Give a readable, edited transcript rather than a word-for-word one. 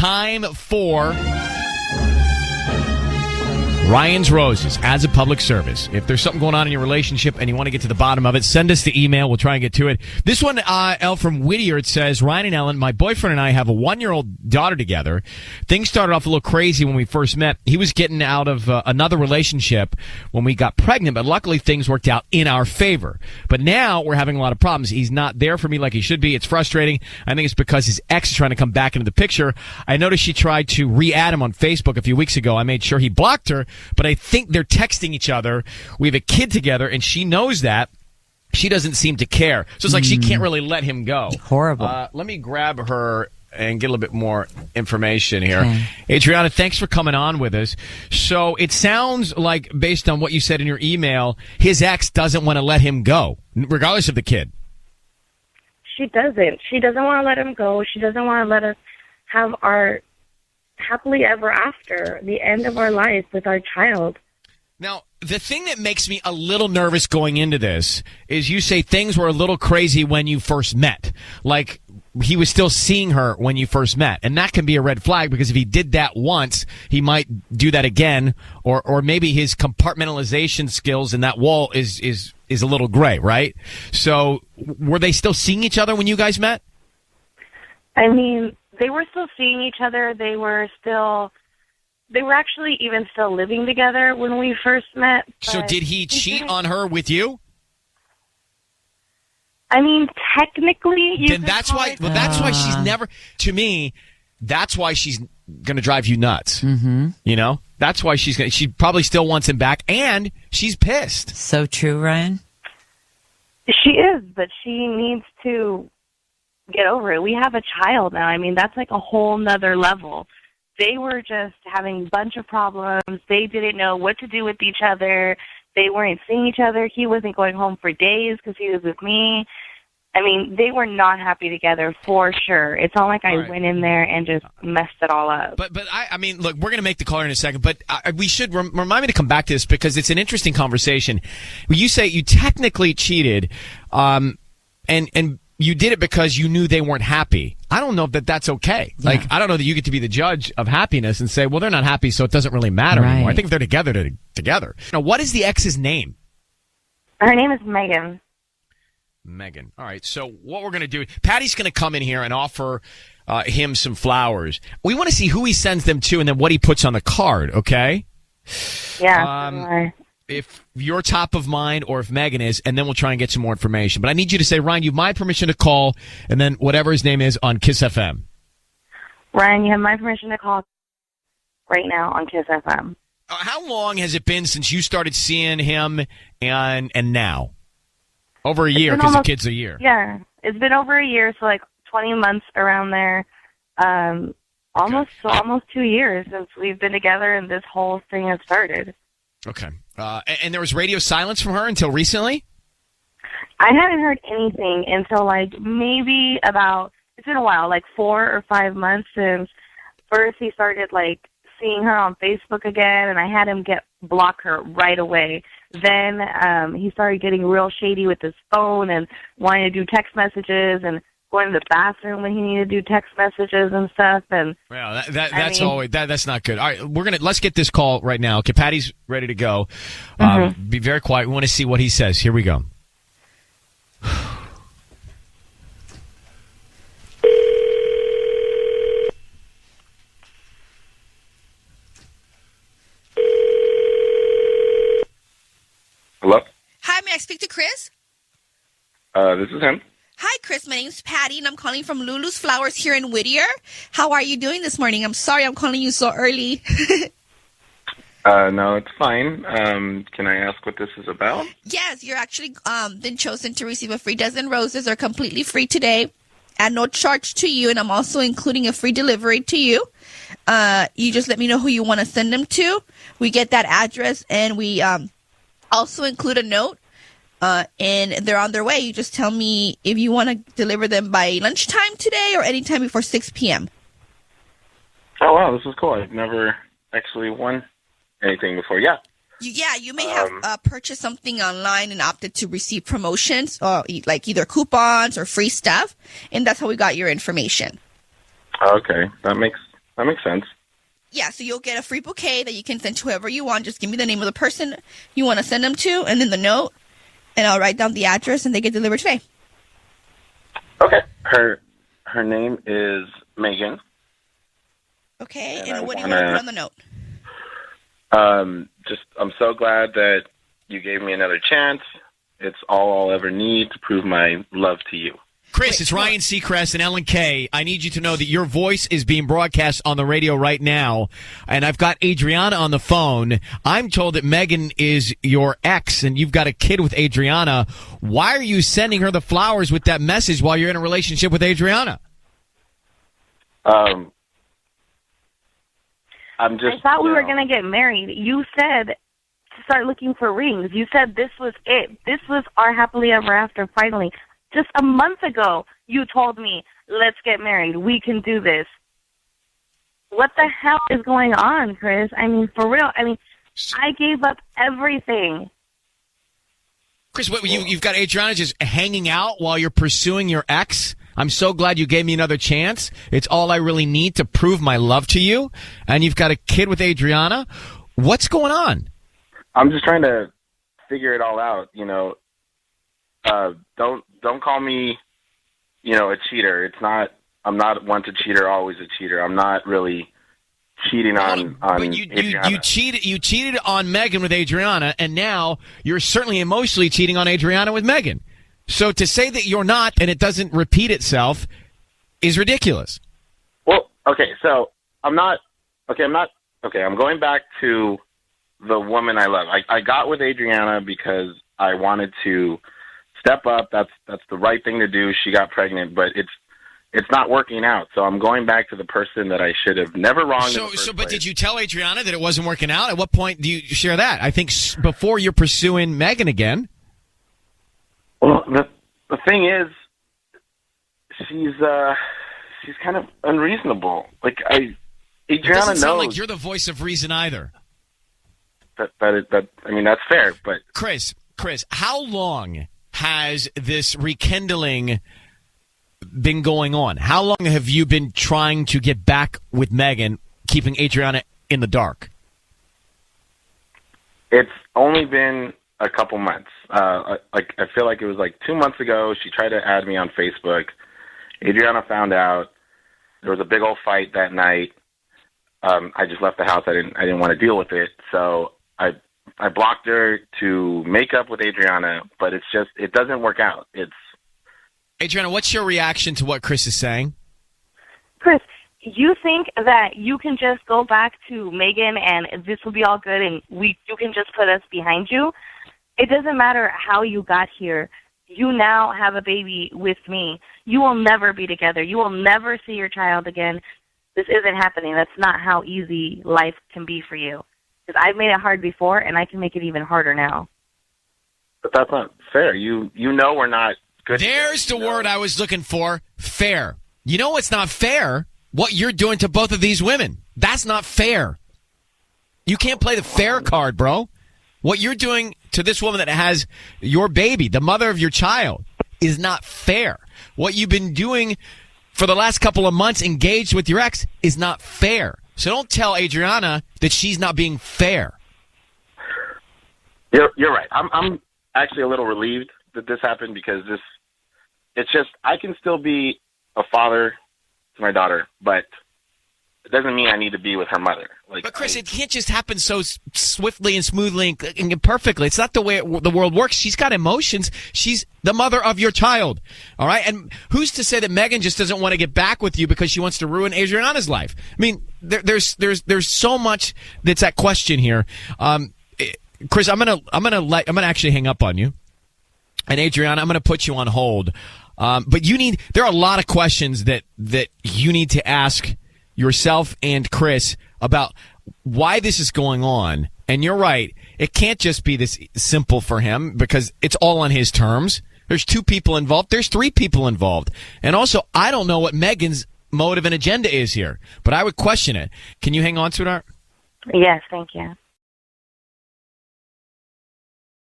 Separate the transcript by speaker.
Speaker 1: time for Ryan's Roses as a public service. If there's something going on in your relationship and you want to get to the bottom of it, send us the email. We'll try and get to it. This one, Elle from Whittier, it says, Ryan and Ellen, my boyfriend and I have a 1-year-old daughter together. Things started off a little crazy when we first met. He was getting out of another relationship when we got pregnant, but luckily things worked out in our favor. But now we're having a lot of problems. He's not there for me like he should be. It's frustrating. I think it's because his ex is trying to come back into the picture. I noticed she tried to re-add him on Facebook a few weeks ago. I made sure he blocked her, but I think they're texting each other. We have a kid together, and she knows that. She doesn't seem to care. So it's like she can't really let him go.
Speaker 2: Horrible.
Speaker 1: Let me grab her and get a little bit more information here. Okay. Adriana, thanks for coming on with us. So it sounds like, based on what you said in your email, his ex doesn't want to let him go, regardless of the kid.
Speaker 3: She doesn't. She doesn't want to let him go. She doesn't want to let us have our happily ever after, the end of our life with our child.
Speaker 1: Now, the thing that makes me a little nervous going into this is you say things were a little crazy when you first met. Like, he was still seeing her when you first met. And that can be a red flag, because if he did that once, he might do that again. Or maybe his compartmentalization skills in that wall is a little gray, right? So, were they still seeing each other when you guys met?
Speaker 3: I mean, they were still seeing each other. They were actually even still living together when we first met.
Speaker 1: So did he cheat on her with you?
Speaker 3: I mean, technically, you
Speaker 1: then that's why. Well, that's why she's never. To me, that's why she's going to drive you nuts. Mm-hmm. You know, that's why she probably still wants him back, and she's pissed.
Speaker 2: So true, Ryan.
Speaker 3: She is, but she needs to get over it. We have a child now. I mean, that's like a whole nother level. They were just having a bunch of problems. They didn't know what to do with each other. They weren't seeing each other. He wasn't going home for days because he was with me. I mean, they were not happy together for sure. It's not like I went in there and just messed it all up.
Speaker 1: But I mean, look, we're going to make the caller in a second, but we should remind me to come back to this because it's an interesting conversation. You say you technically cheated, and you did it because you knew they weren't happy. I don't know that that's okay. Yeah. Like, I don't know that you get to be the judge of happiness and say, well, they're not happy, so it doesn't really matter anymore. I think if they're together. Now, what is the ex's name?
Speaker 3: Her name is Megan.
Speaker 1: Megan. All right. So what we're going to do, Patty's going to come in here and offer him some flowers. We want to see who he sends them to and then what he puts on the card, okay?
Speaker 3: Yeah.
Speaker 1: If you're top of mind or if Megan is, and then we'll try and get some more information. But I need you to say, Ryan, you have my permission to call, and then whatever his name is on Kiss FM.
Speaker 3: Ryan, you have my permission to call right now on Kiss FM.
Speaker 1: How long has it been since you started seeing him and now? Over a year, because the kid's a year.
Speaker 3: Yeah, it's been over a year, so like 20 months around there. Almost 2 years since we've been together and this whole thing has started.
Speaker 1: Okay. And there was radio silence from her until recently?
Speaker 3: I haven't heard anything until like maybe it's been a while, like 4 or 5 months since first he started like seeing her on Facebook again, and I had him block her right away. Then he started getting real shady with his phone and wanting to do text messages and going to the bathroom when he needed to do text messages and stuff. And
Speaker 1: well, that's not good. All right, let's get this call right now. Okay, Patty's ready to go. Be very quiet. We want to see what he says. Here we go.
Speaker 4: Hello?
Speaker 5: Hi, may I speak to Chris?
Speaker 4: This is him.
Speaker 5: Hi, Chris. My name's Patty, and I'm calling from Lulu's Flowers here in Whittier. How are you doing this morning? I'm sorry I'm calling you so early.
Speaker 4: No, it's fine. Can I ask what this is about?
Speaker 5: Yes, you're actually been chosen to receive a free dozen roses. They're completely free today at no charge to you, and I'm also including a free delivery to you. You just let me know who you want to send them to. We get that address, and we also include a note. And they're on their way. You just tell me if you want to deliver them by lunchtime today or anytime before 6 p.m.
Speaker 4: Oh, wow, this is cool. I've never actually won anything before. Yeah.
Speaker 5: You may have purchased something online and opted to receive promotions or like either coupons or free stuff. And that's how we got your information.
Speaker 4: Okay. That makes that makes sense.
Speaker 5: Yeah, so you'll get a free bouquet that you can send to whoever you want. Just give me the name of the person you want to send them to, and then the note, and I'll write down the address, and they get delivered today.
Speaker 4: Okay. Her name is Megan.
Speaker 5: Okay, and what do you want to put on the note?
Speaker 4: I'm so glad that you gave me another chance. It's all I'll ever need to prove my love to you.
Speaker 1: Chris, it's Ryan Seacrest and Ellen Kay. I need you to know that your voice is being broadcast on the radio right now, and I've got Adriana on the phone. I'm told that Megan is your ex, and you've got a kid with Adriana. Why are you sending her the flowers with that message while you're in a relationship with Adriana?
Speaker 3: I thought we were going to get married. You said to start looking for rings. You said this was it. This was our happily ever after, finally. Just a month ago, you told me, let's get married. We can do this. What the hell is going on, Chris? I mean, for real. I mean, I gave up everything.
Speaker 1: Chris, what, you've got Adriana just hanging out while you're pursuing your ex? I'm so glad you gave me another chance. It's all I really need to prove my love to you. And you've got a kid with Adriana. What's going on?
Speaker 4: I'm just trying to figure it all out, you know. Don't call me, you know, a cheater. I'm not once a cheater, always a cheater. I'm not really cheating on
Speaker 1: but
Speaker 4: Adriana.
Speaker 1: You cheated on Megan with Adriana, and now you're certainly emotionally cheating on Adriana with Megan. So to say that you're not and it doesn't repeat itself is ridiculous.
Speaker 4: Well, okay, so I'm going back to the woman I love. I got with Adriana because I wanted to step up. That's the right thing to do. She got pregnant, but it's not working out. So I'm going back to the person that I should have never wronged.
Speaker 1: But did you tell Adriana that it wasn't working out? At what point do you share that? I think before you're pursuing Megan again.
Speaker 4: Well, the thing is, she's kind of unreasonable. Like Adriana
Speaker 1: doesn't sound
Speaker 4: knows.
Speaker 1: like you're the voice of reason either.
Speaker 4: I mean, that's fair, but
Speaker 1: Chris, how long has this rekindling been going on? How long have you been trying to get back with Megan, keeping Adriana in the dark?
Speaker 4: it's only been a couple months. I feel like it was like 2 months ago. She tried to add me on Facebook. Adriana found out. There was a big old fight that night. I just left the house. I didn't want to deal with it. So I blocked her to make up with Adriana, but it doesn't work out.
Speaker 1: Adriana, what's your reaction to what Chris is saying?
Speaker 3: Chris, you think that you can just go back to Megan and this will be all good and you can just put us behind you? It doesn't matter how you got here. You now have a baby with me. You will never be together. You will never see your child again. This isn't happening. That's not how easy life can be for you. Because I've made it hard before, and I can make it even harder now.
Speaker 4: But that's not fair. You know we're not good.
Speaker 1: There's the word I was looking for, fair. You know what's not fair? What you're doing to both of these women. That's not fair. You can't play the fair card, bro. What you're doing to this woman that has your baby, the mother of your child, is not fair. What you've been doing for the last couple of months engaged with your ex is not fair. So don't tell Adriana that she's not being fair.
Speaker 4: You're right. I'm actually a little relieved that this happened because I can still be a father to my daughter, but it doesn't mean I need to be with her mother.
Speaker 1: But Chris, it can't just happen so swiftly and smoothly and perfectly. It's not the way the world works. She's got emotions. She's the mother of your child. All right? And who's to say that Megan just doesn't want to get back with you because she wants to ruin Adriana's life? I mean, there's so much that's at question here. Chris, I'm gonna actually hang up on you. And Adriana, I'm gonna put you on hold. But there are a lot of questions that you need to ask yourself and Chris about why this is going on. And you're right. It can't just be this simple for him because it's all on his terms. There's 2 people involved. There's 3 people involved. And also, I don't know what Megan's motive and agenda is here, but I would question it. Can you hang on, sweetheart?
Speaker 3: Yes, thank you.